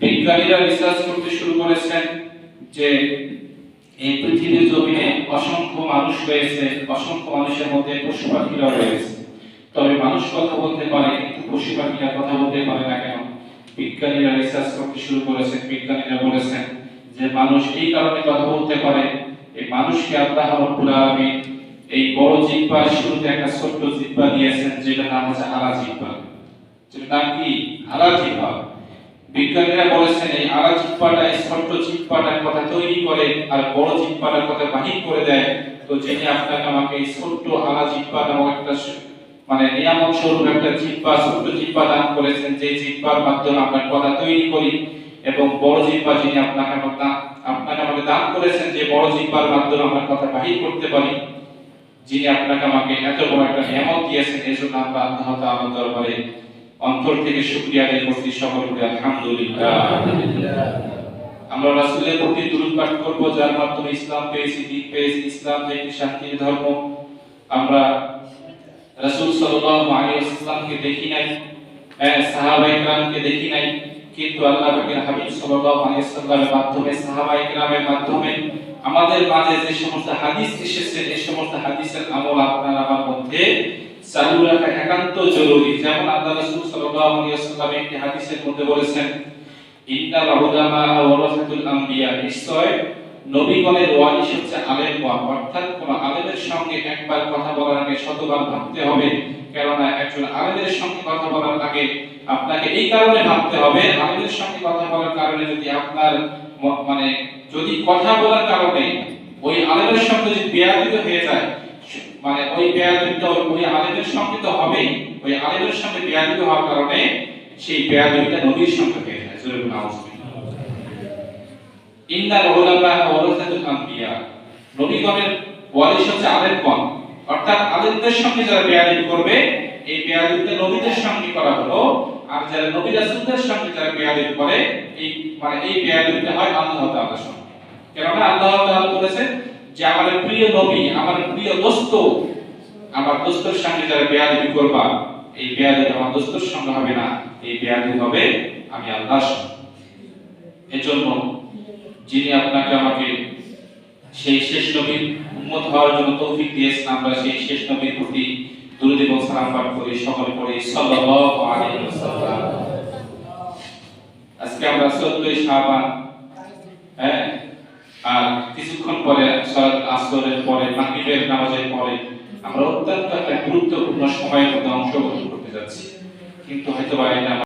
বিজ্ঞানীরা রিসার্চ করতে শুরু করেছেন যে এই পৃথিবীর জমিনে অসংখ্য মানুষ রয়েছে, অসংখ্য মানুষের মধ্যে পশু পাখিরা রয়েছে। তবে মানুষ কথা বলতে পারে কিন্তু পশু পাখিরা কথা বলতে পারে না কেন? বিজ্ঞানীরা রিসার্চ করতে শুরু করেছেন। বিজ্ঞানীরা বলেছেন যে মানুষ এই কারণে কথা বলতে পারে, এই মানুষকে আল্লাহ রাব্বুল আলামিন এই বড় জিহ্বার শুরুতে একটা ছোট্ট জিহ্বা দিয়েছেন, যেটার নাম হচ্ছে আলা জিহ্বা। যেটার নাম কি? আলা জিহ্বা। বিজ্ঞানীরা বলেছেন এই আলা জিহ্বাটা, এই ছোট্ট জিহ্বাটার কথা তৈরি করে আর বড় জিহ্বাটার কথা বাহির করে দেয়। তো যিনি আপনাকে আমাকে এই ছোট্ট আলা জিহ্বা নামক একটা নিয়ামত স্বরূপ একটা জিহ্বা, ছোট্ট জিহ্বা দান করেছেন, যে জিহ্বার মাধ্যমে আমরা কথা তৈরি করি, এবং বড় জিহ্বা যিনি আপনাকে আমাকে দান করেছেন, যে বড় জিহ্বার মাধ্যমে আমরা কথা বাহির করতে পারি, যিনি আপনাকে আমাকে এত বড় একটা নিয়ামত দিয়েছেন, এজন্য আমরা আল্লাহ তাআলার দরবারে অন্তর থেকে শুকরিয়া আদায় করছি। সকল বলি আলহামদুলিল্লাহ। আমরা রাসূলের প্রতি দুরূদ পাঠ করব, যার মাধ্যমে ইসলাম পেয়েছি, দ্বীন পেয়েছি। ইসলাম যে একটি শান্তির ধর্ম। আমরা রাসূল সাল্লাল্লাহু আলাইহি ওয়াসাল্লামকে দেখি নাই, সাহাবায়ে কেরামকে দেখি নাই, কিন্তু আল্লাহ পাকের হাবিব সাল্লাল্লাহু আলাইহি ওয়াসাল্লামের মাধ্যমে, সাহাবায়ে কেরামের মাধ্যমে আমাদের মাঝে যে সমস্ত হাদিস এসেছে, এই সমস্ত হাদিসের আমল আপনার আমার মধ্যে চালু রাখা একান্ত জরুরি। যেমন আল্লাহ রাসূল সাল্লাল্লাহু আলাইহি ওয়াসাল্লাম একটি হাদিসের মধ্যে বলেছেন, ইন্নাল উলামা ওয়ারাসাতুল আমবিয়া, নিশ্চয় নবীগণের ওয়ারিস হচ্ছে আলেমগণ। অর্থাৎ কোন আলেমের সঙ্গে একবার কথা বলার আগে শতবার ভাবতে হবে। কেননা একজন আলেমের সঙ্গে কথা বলার আগে আপনাকে এই কারণে ভাবতে হবে, আলেমের সঙ্গে কথা বলার কারণে যদি আপনার যদি কথা বলার কারণে ওই আলেমের সঙ্গে যদি বেয়াদবি হয়ে যায়, ওই বেয়াদবিটা ওই আলেমের সঙ্গে তো হবেই, ওই আলেমের সঙ্গে বেয়াদবি হওয়ার কারণে সেই বেয়াদবিটা নবীর সঙ্গে হয়ে যায়। জোরে বলুন আউযুবিল্লাহ। ইন্নাল উলামা ওয়ারাসাতুল আমবিয়া, নবীগণের ওয়ারিস হচ্ছে আলেমগণ। অর্থাৎ আলেমদের সঙ্গে যারা বেয়াদবি করবে, এই বেয়াদবিটা নবীদের সঙ্গে করা হলো। আর যারা নবী রাসূলদের সঙ্গে যারা বেয়াদবি করে, এই বেয়াদবিটা হয় আল্লাহ তাআলার সঙ্গে। কেননা আল্লাহ তাআলা বলেছেন যে আমার প্রিয় নবী, আমার প্রিয় দোস্ত, আমার দোস্তের সঙ্গে যারা বেয়াদবি করবা, এই বেয়াদবি আমার দোস্তের সঙ্গে হবে না, এই বেয়াদবি হবে আমি আল্লাহর সঙ্গে। এজন্য যিনি আপনাকে আমাকে সেই শেষ নবীর উম্মত হওয়ার জন্য তৌফিক দিয়েছেন, আমরা সেই শেষ নবীর প্রতি দুরূদ এবং সালাম পাঠ করি, সকলে পড়ি সাল্লাল্লাহু আলাইহি ওয়াসাল্লাম। আজকে আমরা 14 শাবান, আর কিছুক্ষণ পরে সালাত আসরের পরে, মাগরিবের নামাজের পরে আমরা অত্যন্ত একটা গুরুত্বপূর্ণ সময়ের মধ্যে অংশগ্রহণ করতে যাচ্ছি। কিন্তু হয়তোবা এটা